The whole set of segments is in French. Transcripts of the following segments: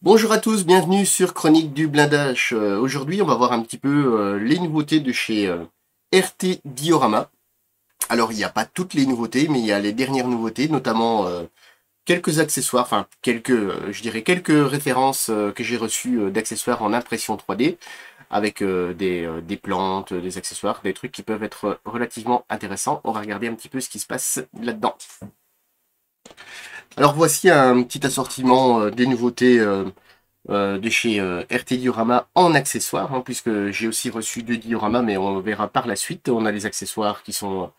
Bonjour à tous, bienvenue sur Chronique du Blindage. Aujourd'hui, on va voir un petit peu les nouveautés de chez RT Diorama. Alors, il n'y a pas toutes les nouveautés, mais il y a les dernières nouveautés, notamment quelques accessoires, enfin je dirais quelques références que j'ai reçues d'accessoires en impression 3D, avec des plantes, des accessoires, des trucs qui peuvent être relativement intéressants. On va regarder un petit peu ce qui se passe là-dedans. Alors voici un petit assortiment des nouveautés de chez RT Diorama en accessoires, hein, puisque j'ai aussi reçu deux dioramas, mais on verra par la suite. On a les accessoires qui sont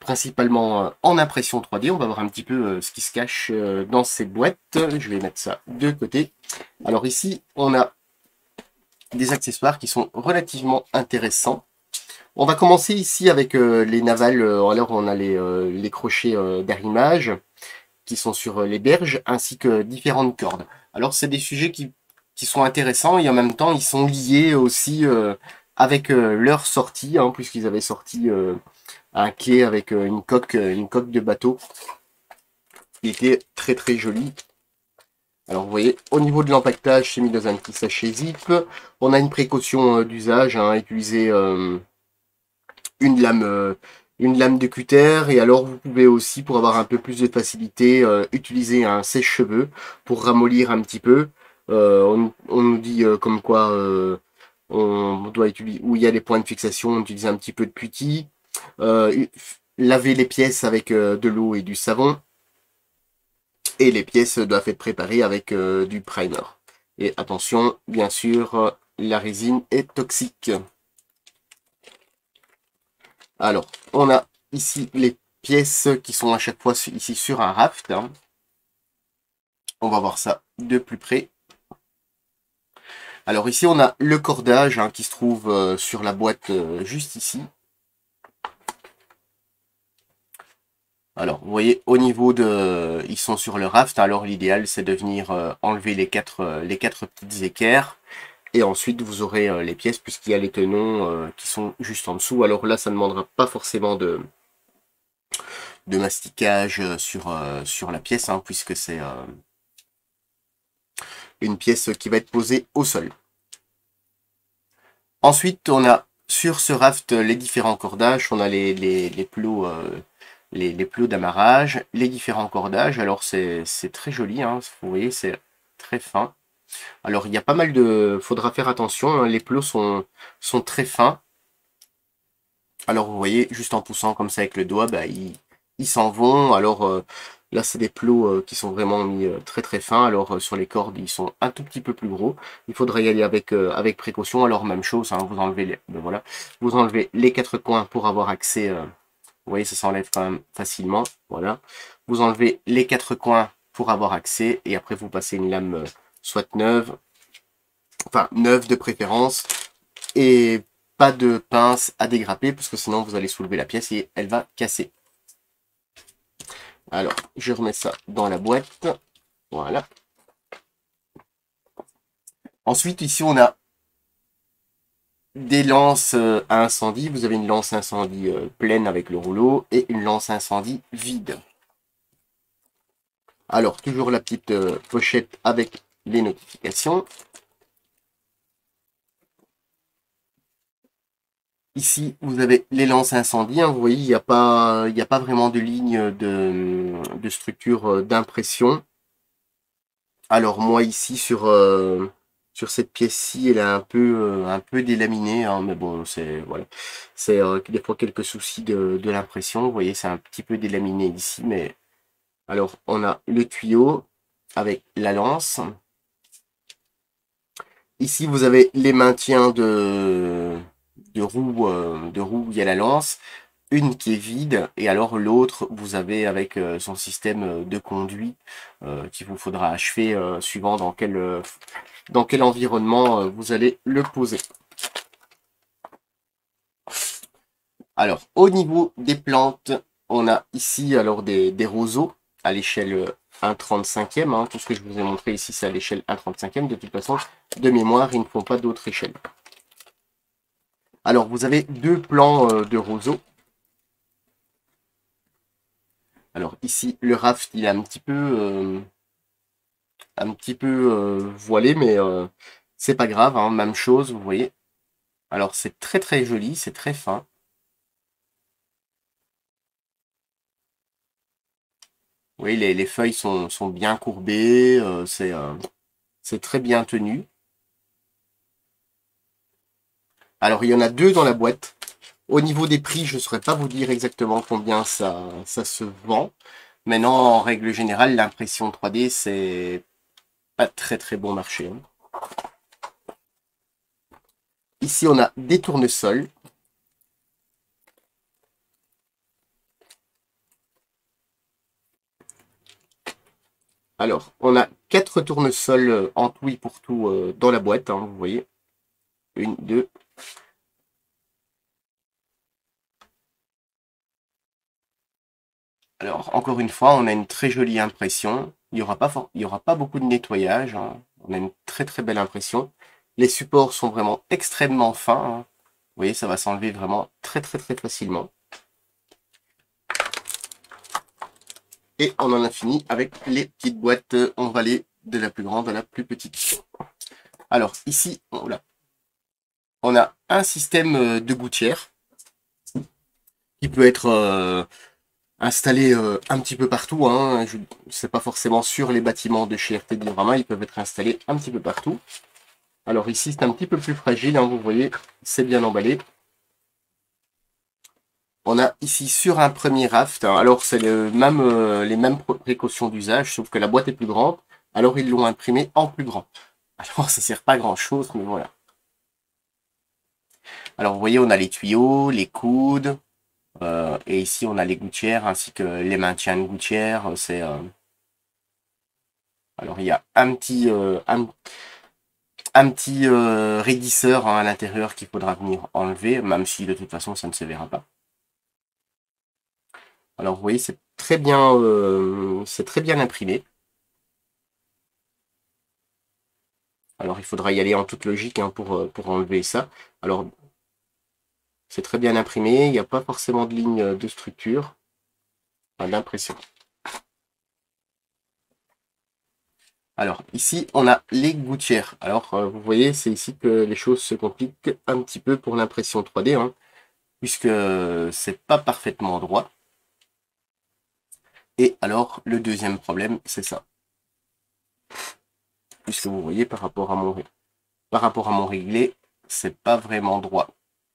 principalement en impression 3D. On va voir un petit peu ce qui se cache dans ces boîtes. Je vais mettre ça de côté. Alors ici, on a des accessoires qui sont relativement intéressants. On va commencer ici avec les navals. Alors on a les crochets d'arrimage qui sont sur les berges, ainsi que différentes cordes. Alors c'est des sujets qui sont intéressants et en même temps ils sont liés aussi avec leur sortie, hein, puisqu'ils avaient sorti un quai avec une coque de bateau qui était très très joli. Alors vous voyez, au niveau de l'empaquetage, c'est mis dans un petit sachet zip. On a une précaution d'usage, hein, utiliser une lame une lame de cutter, et alors vous pouvez aussi, pour avoir un peu plus de facilité, utiliser un sèche-cheveux pour ramollir un petit peu. On nous dit comme quoi on doit utiliser, où il y a les points de fixation, on utilise un petit peu de putty, laver les pièces avec de l'eau et du savon, et les pièces doivent être préparées avec du primer. Et attention, bien sûr, la résine est toxique. Alors, on a ici les pièces qui sont à chaque fois ici sur un raft, hein. On va voir ça de plus près. Alors ici, on a le cordage, hein, qui se trouve sur la boîte juste ici. Alors, vous voyez, au niveau de... Ils sont sur le raft, alors l'idéal, c'est de venir enlever les quatre petites équerres. Et ensuite, vous aurez les pièces, puisqu'il y a les tenons qui sont juste en dessous. Alors là, ça ne demandera pas forcément de masticage sur la pièce, hein, puisque c'est une pièce qui va être posée au sol. Ensuite, on a sur ce raft les différents cordages. On a les plots, les plots d'amarrage, les différents cordages. Alors c'est très joli, hein, vous voyez, c'est très fin. Alors il y a pas mal de... Faudra faire attention, hein, les plots sont très fins. Alors vous voyez, juste en poussant comme ça avec le doigt, bah, ils s'en vont. Alors là, c'est des plots qui sont vraiment mis très très fins. Alors sur les cordes, ils sont un tout petit peu plus gros. Il faudra y aller avec précaution. Alors même chose, hein, vous enlevez ben voilà, vous enlevez les quatre coins pour avoir accès. Vous voyez, ça s'enlève quand même facilement. Voilà. Vous enlevez les quatre coins pour avoir accès, et après vous passez une lame soit neuve, enfin neuve de préférence, et pas de pince à dégrapper, parce que sinon vous allez soulever la pièce et elle va casser. Alors, je remets ça dans la boîte. Voilà. Ensuite, ici, on a des lances à incendie. Vous avez une lance incendie pleine avec le rouleau et une lance incendie vide. Alors, toujours la petite pochette avec les notifications. Ici, vous avez les lances incendie, hein. Vous voyez, il n'y a pas vraiment de ligne de structure d'impression. Alors moi ici sur cette pièce-ci, elle est un peu délaminée, hein, mais bon, c'est voilà, c'est des fois quelques soucis de l'impression. Vous voyez, c'est un petit peu délaminé ici, mais alors on a le tuyau avec la lance. Ici, vous avez les maintiens de roues, où il y a la lance, une qui est vide, et alors l'autre, vous avez avec son système de conduit qu'il vous faudra achever suivant dans quel environnement vous allez le poser. Alors, au niveau des plantes, on a ici alors des roseaux à l'échelle 1/35e. Hein. Tout ce que je vous ai montré ici, c'est à l'échelle 1/35e. De toute façon, de mémoire, ils ne font pas d'autres échelles. Alors, vous avez deux plans de roseaux. Alors ici, le raft, il est un petit peu un petit peu voilé, mais c'est pas grave, hein, même chose, vous voyez. Alors c'est très très joli, c'est très fin. Vous voyez, les feuilles sont bien courbées, c'est très bien tenu. Alors il y en a deux dans la boîte. Au niveau des prix, je ne saurais pas vous dire exactement combien ça se vend. Maintenant, en règle générale, l'impression 3D, c'est pas très très bon marché, hein. Ici, on a des tournesols. Alors, on a 4 tournesols en tout et pour tout dans la boîte, hein, vous voyez. Une, deux. Alors, encore une fois, on a une très jolie impression. Il y aura pas beaucoup de nettoyage, hein. On a une très très belle impression. Les supports sont vraiment extrêmement fins, hein. Vous voyez, ça va s'enlever vraiment très très très facilement. Et on en a fini avec les petites boîtes. On va aller de la plus grande à la plus petite. Alors ici, on a un système de gouttière qui peut être installé un petit peu partout, hein. C'est pas forcément sur les bâtiments de chez RT Diorama, ils peuvent être installés un petit peu partout. Alors ici, c'est un petit peu plus fragile, hein, vous voyez, c'est bien emballé. On a ici sur un premier raft, hein, alors c'est les mêmes précautions d'usage, sauf que la boîte est plus grande, alors ils l'ont imprimé en plus grand. Alors ça sert pas à grand chose, mais voilà. Alors vous voyez, on a les tuyaux, les coudes, et ici on a les gouttières ainsi que les maintiens de gouttières. Alors il y a un petit raidisseur, hein, à l'intérieur qu'il faudra venir enlever, même si de toute façon ça ne se verra pas. Alors vous voyez, c'est très bien imprimé. Alors il faudra y aller en toute logique, hein, pour enlever ça. Alors c'est très bien imprimé, il n'y a pas forcément de ligne de structure, enfin, d'impression. Alors ici on a les gouttières. Alors vous voyez, c'est ici que les choses se compliquent un petit peu pour l'impression 3D, hein, puisque c'est pas parfaitement droit. Et alors le deuxième problème, c'est ça. Puisque vous voyez, par rapport à mon réglé, c'est pas vraiment droit.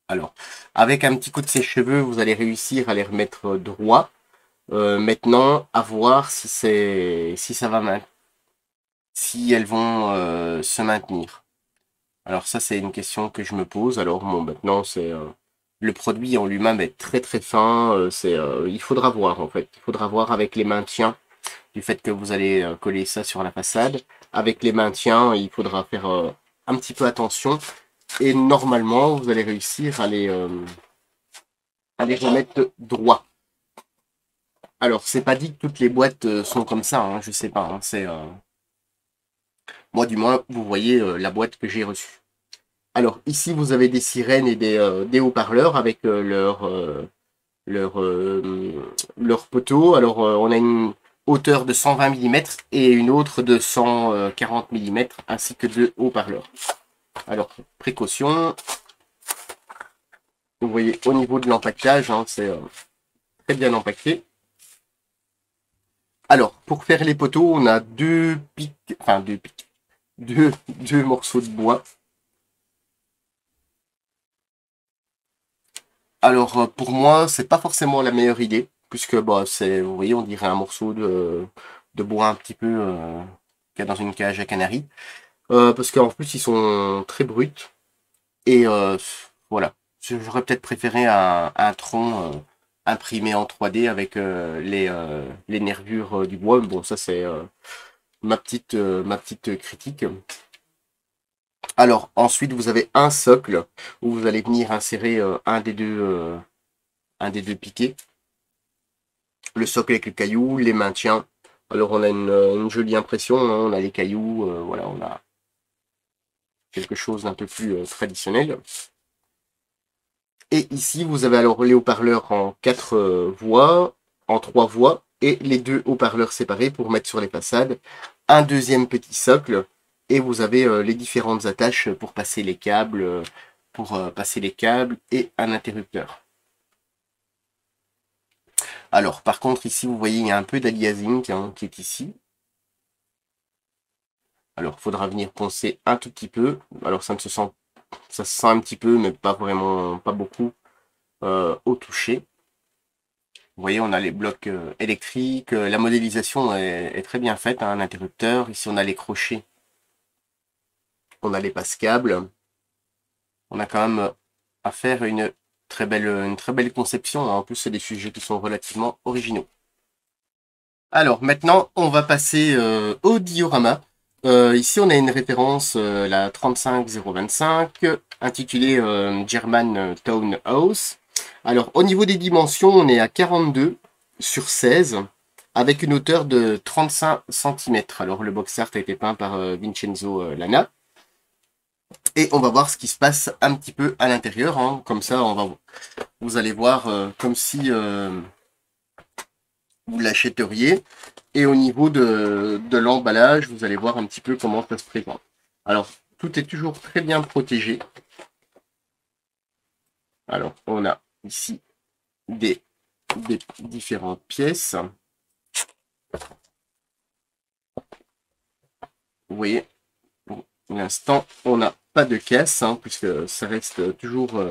Alors, avec un petit coup de sèche-cheveux, vous allez réussir à les remettre droit. Maintenant, à voir si ça va si elles vont se maintenir. Alors ça, c'est une question que je me pose. Alors bon, maintenant, le produit en lui-même est très très fin. Il faudra voir en fait. Il faudra voir avec les maintiens du fait que vous allez coller ça sur la façade. Avec les maintiens, il faudra faire un petit peu attention. Et normalement, vous allez réussir à les remettre droit. Alors, c'est pas dit que toutes les boîtes sont comme ça, hein, je sais pas, hein, moi du moins, vous voyez la boîte que j'ai reçue. Alors, ici, vous avez des sirènes et des haut-parleurs avec leur, leur poteau. Alors, on a une hauteur de 120 mm et une autre de 140 mm, ainsi que deux haut-parleurs. Alors, précaution. Vous voyez, au niveau de l'empaquetage, hein, c'est très bien empaqueté. Alors, pour faire les poteaux, on a deux morceaux de bois. Alors, pour moi, c'est pas forcément la meilleure idée, puisque, bah, vous voyez, on dirait un morceau de bois un petit peu qu'il y a dans une cage à canaries. Parce qu'en plus, ils sont très bruts. Et voilà. J'aurais peut-être préféré un tronc imprimé en 3D avec les nervures du bois. Bon, ça, c'est ma petite critique. Alors, ensuite, vous avez un socle où vous allez venir insérer un des deux piquets. Le socle avec le caillou, les maintiens. Alors, on a une jolie impression, hein, on a les cailloux, voilà, on a quelque chose d'un peu plus traditionnel. Et ici, vous avez alors les haut-parleurs en 4 voix, en 3 voix, et les deux haut-parleurs séparés pour mettre sur les façades, un deuxième petit socle et vous avez les différentes attaches pour passer les câbles, et un interrupteur. Alors, par contre, ici, vous voyez, il y a un peu d'aliasing hein, qui est ici. Alors, il faudra venir poncer un tout petit peu. Alors, ça se sent un petit peu, mais pas vraiment, pas beaucoup au toucher. Vous voyez, on a les blocs électriques. La modélisation est très bien faite. Hein, un interrupteur. Ici, on a les crochets. On a les passes-câbles. On a quand même à faire une très belle conception. Hein. En plus, c'est des sujets qui sont relativement originaux. Alors, maintenant, on va passer au diorama. Ici, on a une référence, la 35025, intitulée German Town House. Alors, au niveau des dimensions, on est à 42 sur 16, avec une hauteur de 35 cm. Alors, le box art a été peint par Vincenzo Lana. Et on va voir ce qui se passe un petit peu à l'intérieur. Hein. Comme ça, vous allez voir comme si vous l'achèteriez. Et au niveau de l'emballage, vous allez voir un petit peu comment ça se présente. Alors, tout est toujours très bien protégé. Alors, on a ici des différentes pièces. Vous voyez, pour l'instant, on n'a pas de caisse, hein, puisque ça reste toujours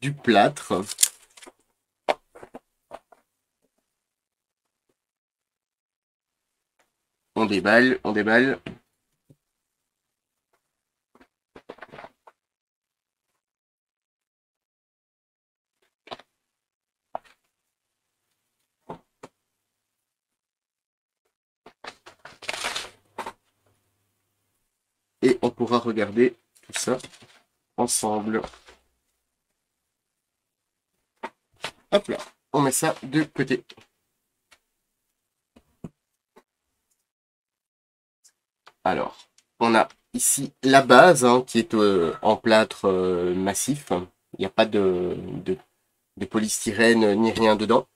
du plâtre. On déballe, on déballe. Et on pourra regarder tout ça ensemble. Hop là, on met ça de côté. Alors, on a ici la base hein, qui est en plâtre massif. Il n'y a pas de polystyrène ni rien dedans.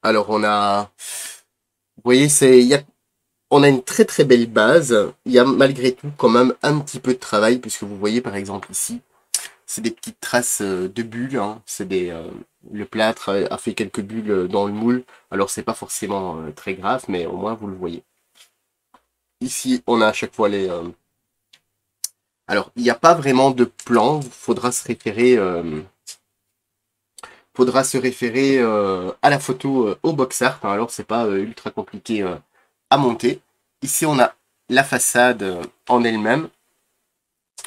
Alors on a, vous voyez, on a une très très belle base. Il y a malgré tout quand même un petit peu de travail puisque vous voyez par exemple ici, c'est des petites traces de bulles. Hein. Le plâtre a fait quelques bulles dans le moule. Alors c'est pas forcément très grave, mais au moins vous le voyez. Ici, on a à chaque fois les. Alors, il n'y a pas vraiment de plan. Faudra se référer à la photo au box art. Hein. Alors, c'est pas ultra compliqué à monter. Ici, on a la façade en elle-même.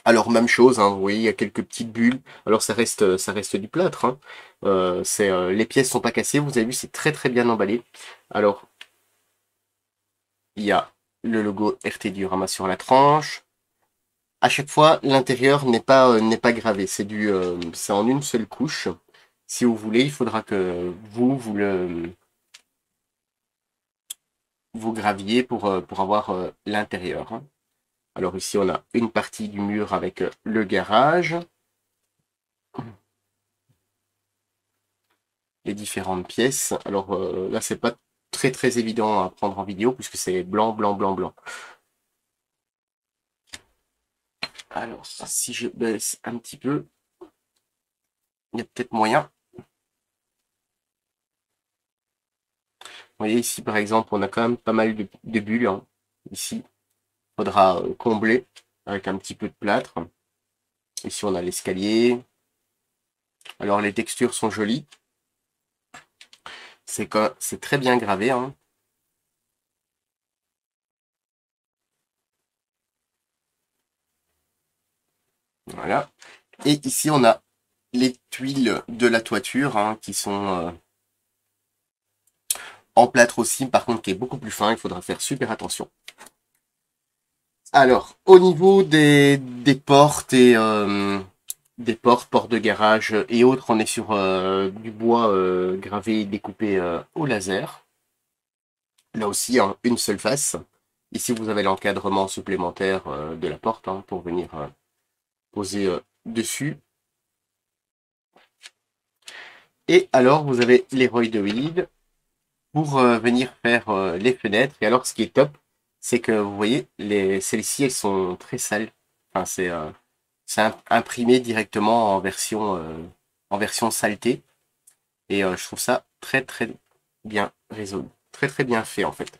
Alors, même chose. Hein, vous voyez, il y a quelques petites bulles. Alors, ça reste du plâtre. Hein. Les pièces sont pas cassées. Vous avez vu, c'est très très bien emballé. Alors, il y a le logo RT Diorama sur la tranche. À chaque fois, l'intérieur n'est pas gravé. C'est en une seule couche. Si vous voulez, il faudra que vous graviez pour avoir l'intérieur. Hein. Alors ici, on a une partie du mur avec le garage. Les différentes pièces. Alors là, c'est pas très très évident à prendre en vidéo puisque c'est blanc, blanc, blanc, blanc. Alors, si je baisse un petit peu, il y a peut-être moyen. Vous voyez ici, par exemple, on a quand même pas mal de bulles. Hein. Ici, il faudra combler avec un petit peu de plâtre. Ici, on a l'escalier. Alors, les textures sont jolies. C'est très bien gravé. Hein. Voilà. Et ici, on a les tuiles de la toiture hein, qui sont en plâtre aussi, par contre, qui est beaucoup plus fin. Il faudra faire super attention. Alors, au niveau des portes et portes de garage et autres, on est sur du bois gravé et découpé au laser. Là aussi, hein, une seule face. Ici, vous avez l'encadrement supplémentaire de la porte hein, pour venir poser dessus. Et alors, vous avez les roïdoïdes pour venir faire les fenêtres. Et alors, ce qui est top, c'est que vous voyez, celles-ci, elles sont très sales. Enfin, c'est imprimé directement en version saleté. Et je trouve ça très très bien résolu. Très très bien fait en fait.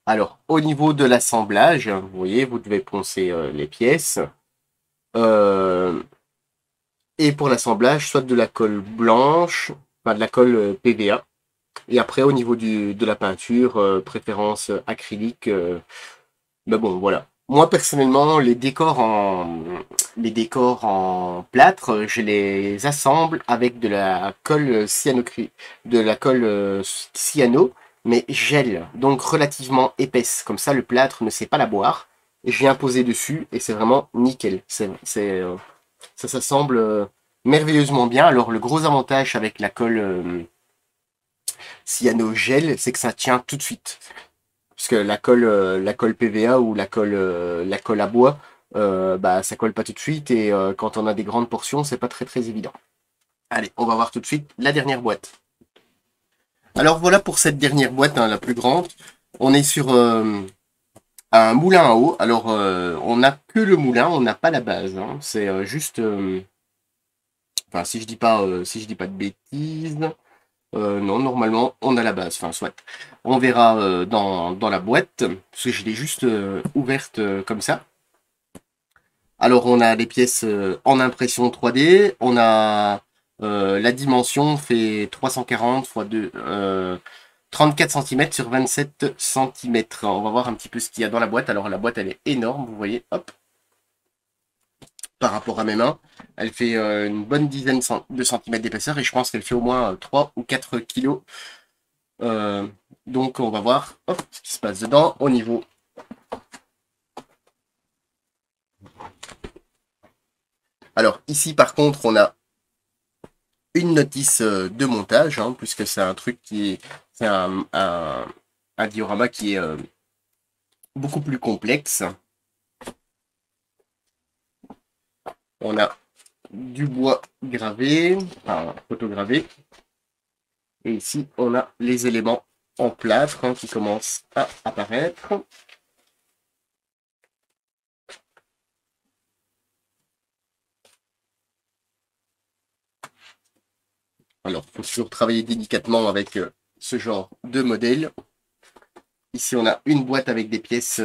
Alors, au niveau de l'assemblage, vous voyez, vous devez poncer les pièces. Euh, et pour l'assemblage, soit de la colle blanche, enfin de la colle PVA. Et après, au niveau de la peinture, préférence acrylique. Mais bon, voilà. Moi, personnellement, les décors en plâtre, je les assemble avec de la colle de la colle cyano, mais gel, donc relativement épaisse. Comme ça, le plâtre ne sait pas la boire. Et je viens poser dessus et c'est vraiment nickel. Ça s'assemble merveilleusement bien. Alors, le gros avantage avec la colle cyano gel, c'est que ça tient tout de suite. Parce que la colle PVA ou la colle à bois, bah, ça colle pas tout de suite et quand on a des grandes portions, c'est pas très très évident. Allez, on va voir tout de suite la dernière boîte. Alors voilà pour cette dernière boîte, hein, la plus grande. On est sur un moulin à eau. Alors on n'a que le moulin, on n'a pas la base. Hein. C'est juste, enfin si je dis pas de bêtises. Non, normalement, on a la base. Enfin, soit. On verra dans la boîte, parce que je l'ai juste ouverte comme ça. Alors, on a les pièces en impression 3D. On a la dimension fait 340 x 2, 34 cm sur 27 cm. On va voir un petit peu ce qu'il y a dans la boîte. Alors, la boîte, elle est énorme, vous voyez, hop, par rapport à mes mains. Elle fait une bonne dizaine de centimètres d'épaisseur et je pense qu'elle fait au moins 3 ou 4 kilos. Euh, donc on va voir hop, ce qui se passe dedans au niveau. Alors ici par contre on a une notice de montage, hein, puisque c'est un truc qui est. C'est un diorama qui est beaucoup plus complexe. On a du bois gravé, enfin photogravé. Et ici on a les éléments en plâtre hein, qui commencent à apparaître. Alors, il faut toujours travailler délicatement avec ce genre de modèle. Ici, on a une boîte avec des pièces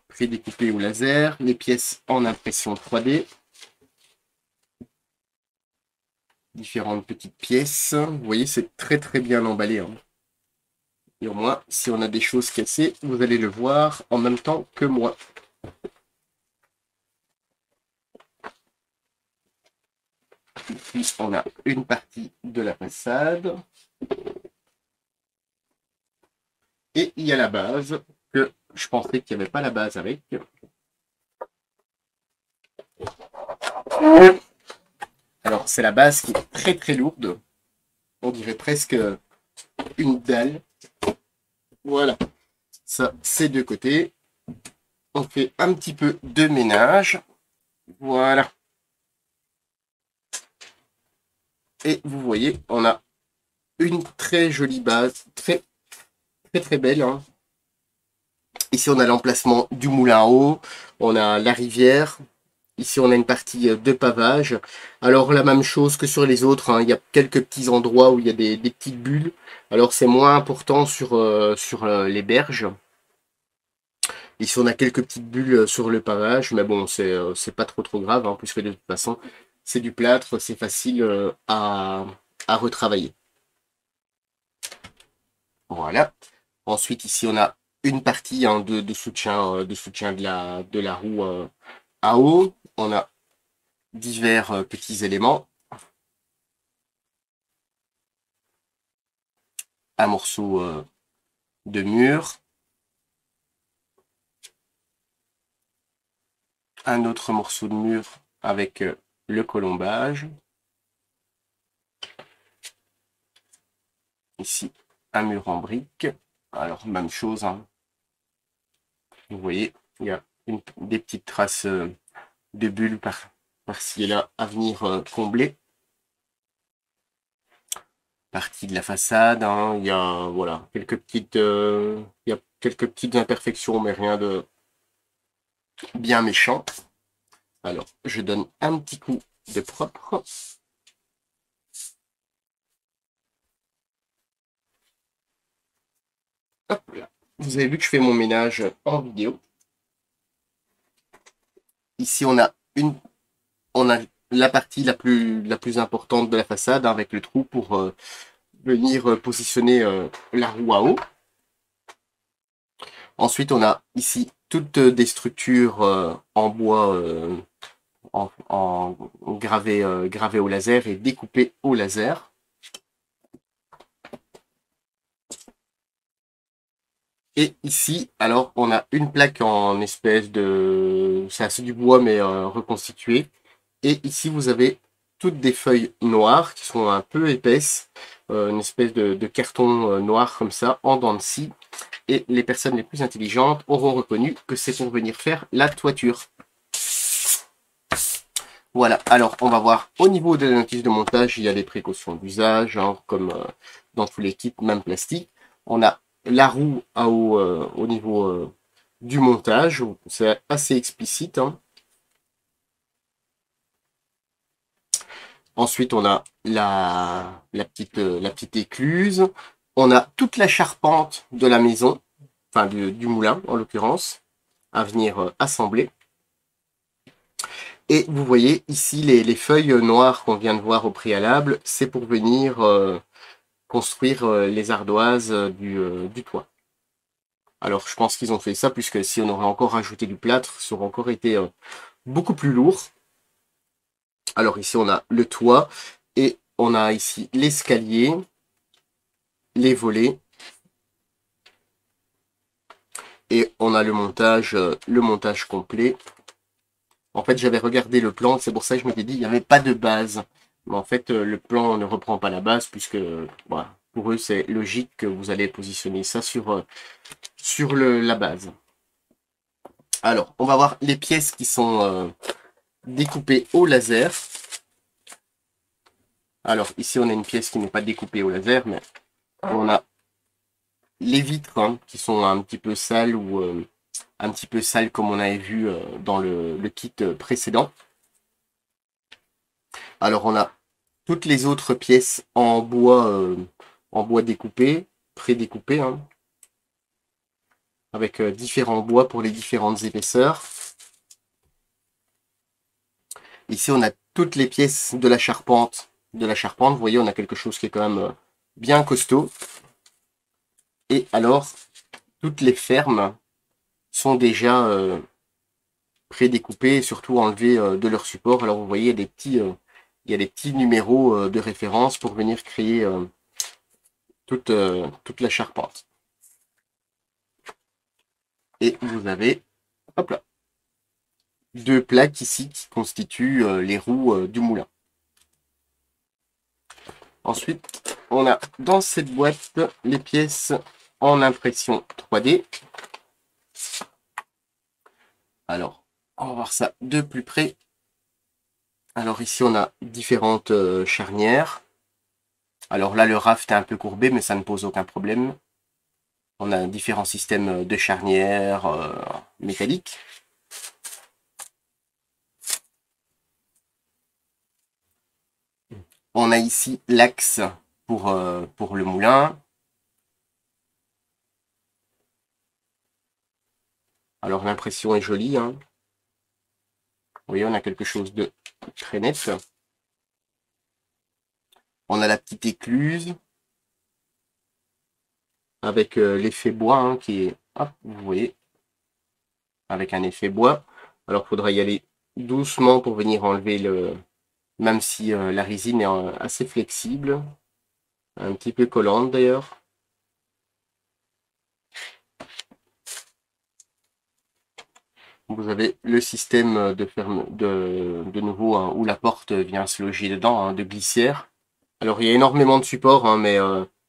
prédécoupées au laser, les pièces en impression 3D, différentes petites pièces. Vous voyez, c'est très très bien emballé. Hein. Et au moins, si on a des choses cassées, vous allez le voir en même temps que moi. Ici, on a une partie de la façade. Et il y a la base, que je pensais qu'il n'y avait pas la base avec. Alors, c'est la base qui est très très lourde. On dirait presque une dalle. Voilà. Ça, c'est de côté. On fait un petit peu de ménage. Voilà. Et vous voyez, on a une très jolie base. Très très très belle. Hein. Ici, on a l'emplacement du moulin à eau. On a la rivière. Ici, on a une partie de pavage. Alors, la même chose que sur les autres. Hein, il y a quelques petits endroits où il y a des petites bulles. Alors, c'est moins important sur les berges. Ici, on a quelques petites bulles sur le pavage. Mais bon, c'est pas trop grave. Hein, puisque de toute façon, c'est du plâtre. C'est facile à retravailler. Voilà. Ensuite, ici, on a une partie hein, de soutien de la roue à eau. On a divers petits éléments. Un morceau de mur. Un autre morceau de mur avec le colombage. Ici, un mur en briques. Alors, même chose. Hein. Vous voyez, il y a des petites traces de bulles par-ci et là à venir combler. Partie de la façade, hein. Il y a voilà quelques petites, il y a quelques petites imperfections, mais rien de bien méchant. Alors, je donne un petit coup de propre. Hop là. Vous avez vu que je fais mon ménage en vidéo. Ici, on a la partie la plus importante de la façade, hein, avec le trou pour venir positionner la roue à eau. Ensuite, on a ici toutes des structures en bois en gravé au laser et découpé au laser. Et ici, alors, on a une plaque en espèce de... C'est assez du bois, mais reconstitué. Et ici, vous avez toutes des feuilles noires qui sont un peu épaisses, une espèce de carton noir comme ça, en dents de scie. Et les personnes les plus intelligentes auront reconnu que c'est pour venir faire la toiture. Voilà, alors on va voir au niveau de la notice de montage, il y a des précautions d'usage, hein, comme dans tous les kits, même plastique. On a la roue à eau au niveau du montage, c'est assez explicite, hein. Ensuite, on a la petite écluse. On a toute la charpente de la maison, enfin du moulin en l'occurrence, à venir assembler. Et vous voyez ici les feuilles noires qu'on vient de voir au préalable, c'est pour venir construire les ardoises du toit. Alors je pense qu'ils ont fait ça, puisque si on aurait encore rajouté du plâtre, ça aurait encore été beaucoup plus lourd. Alors ici on a le toit, et on a ici l'escalier, les volets, et on a le montage complet. En fait, j'avais regardé le plan, c'est pour ça que je m'étais dit, il n'y avait pas de base. Mais en fait, le plan ne reprend pas la base, puisque voilà, pour eux, c'est logique que vous allez positionner ça sur la base. Alors, on va voir les pièces qui sont découpées au laser. Alors, ici, on a une pièce qui n'est pas découpée au laser, mais on a les vitres, hein, qui sont un petit peu sales, ou un petit peu sales comme on avait vu dans le kit précédent. Alors, on a toutes les autres pièces en bois découpé, pré-découpé, hein, avec différents bois pour les différentes épaisseurs. Ici, on a toutes les pièces de la charpente. Vous voyez, on a quelque chose qui est quand même bien costaud. Et alors, toutes les fermes sont déjà pré-découpées et surtout enlevées de leur support. Alors, vous voyez, il y a des petits numéros de référence pour venir créer toute la charpente. Et vous avez, hop là, deux plaques ici qui constituent les roues du moulin. Ensuite, on a dans cette boîte les pièces en impression 3D. Alors, on va voir ça de plus près. Alors ici, on a différentes charnières. Alors là, le raft est un peu courbé, mais ça ne pose aucun problème. On a différents systèmes de charnières métalliques. On a ici l'axe pour le moulin. Alors l'impression est jolie, hein. Vous voyez, on a quelque chose de très net. On a la petite écluse avec l'effet bois, hein, qui est, hop, vous voyez, avec un effet bois. Alors il faudra y aller doucement pour venir enlever même si la résine est assez flexible, un petit peu collante d'ailleurs. Vous avez le système de nouveau, hein, où la porte vient se loger dedans, hein, de glissière. Alors il y a énormément de supports, hein, mais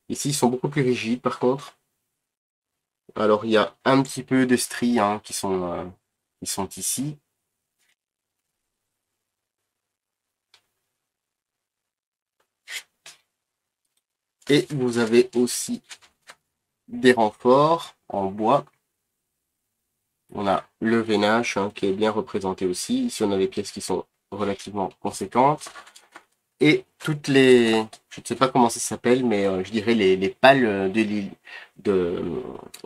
ici ils sont beaucoup plus rigides par contre. Alors il y a un petit peu de stries, hein, qui sont ici. Et vous avez aussi des renforts. en bois. On a le veinage hein, qui est bien représenté aussi. Ici, on a les pièces qui sont relativement conséquentes. Et toutes les, je ne sais pas comment ça s'appelle, mais je dirais les pales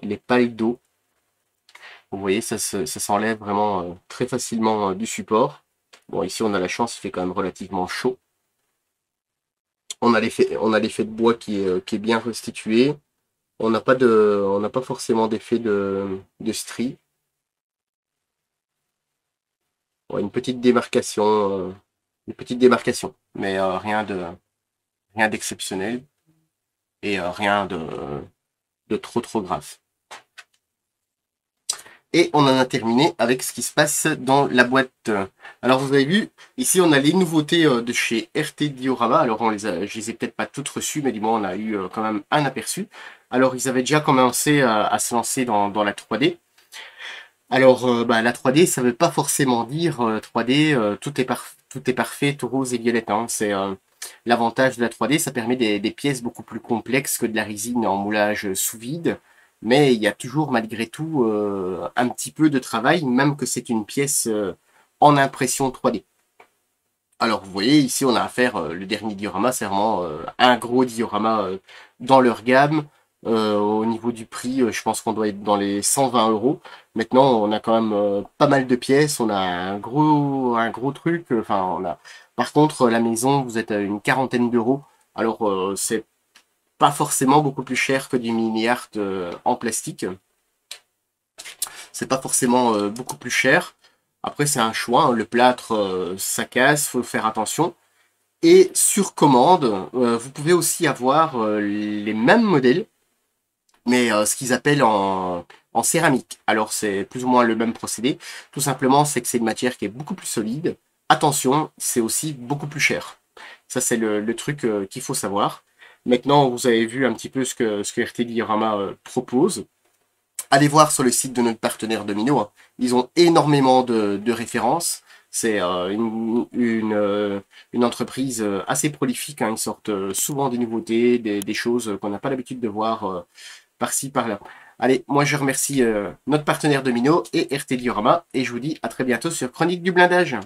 les pales d'eau. Vous voyez, ça s'enlève vraiment très facilement du support. Bon, ici, on a la chance, il fait quand même relativement chaud. On a l'effet de bois qui est bien restitué. On n'a pas forcément d'effet de strie. Ouais, une petite démarcation, mais rien d'exceptionnel et rien de trop grave. Et on en a terminé avec ce qui se passe dans la boîte. Alors vous avez vu, ici on a les nouveautés de chez RT Diorama. Alors je les ai peut-être pas toutes reçues, mais du moins on a eu quand même un aperçu. Alors ils avaient déjà commencé à se lancer dans la 3D. Alors la 3D, ça veut pas forcément dire 3D, tout est parfait, tout rose et violette. Hein. C'est l'avantage de la 3D, ça permet des pièces beaucoup plus complexes que de la résine en moulage sous vide. Mais il y a toujours malgré tout un petit peu de travail, même que c'est une pièce en impression 3D. Alors vous voyez, ici on a affaire, le dernier diorama, c'est vraiment un gros diorama dans leur gamme. Au niveau du prix, je pense qu'on doit être dans les 120 euros. Maintenant, on a quand même pas mal de pièces, on a un gros truc. Enfin, Par contre, la maison, vous êtes à une quarantaine d'euros. Alors, c'est pas forcément beaucoup plus cher que du mini art en plastique. C'est pas forcément beaucoup plus cher. Après, c'est un choix. Hein. Le plâtre, ça casse, faut faire attention. Et sur commande, vous pouvez aussi avoir les mêmes modèles, mais ce qu'ils appellent en céramique. Alors, c'est plus ou moins le même procédé. Tout simplement, c'est que c'est une matière qui est beaucoup plus solide. Attention, c'est aussi beaucoup plus cher. Ça, c'est le truc qu'il faut savoir. Maintenant, vous avez vu un petit peu ce que RT Diorama propose. Allez voir sur le site de notre partenaire Domino. Hein. Ils ont énormément de références. C'est une entreprise assez prolifique. Hein. Ils sortent souvent des nouveautés, des choses qu'on n'a pas l'habitude de voir par-ci, par-là. Allez, moi je remercie notre partenaire Domino et RT Diorama. Et je vous dis à très bientôt sur Chronique du blindage.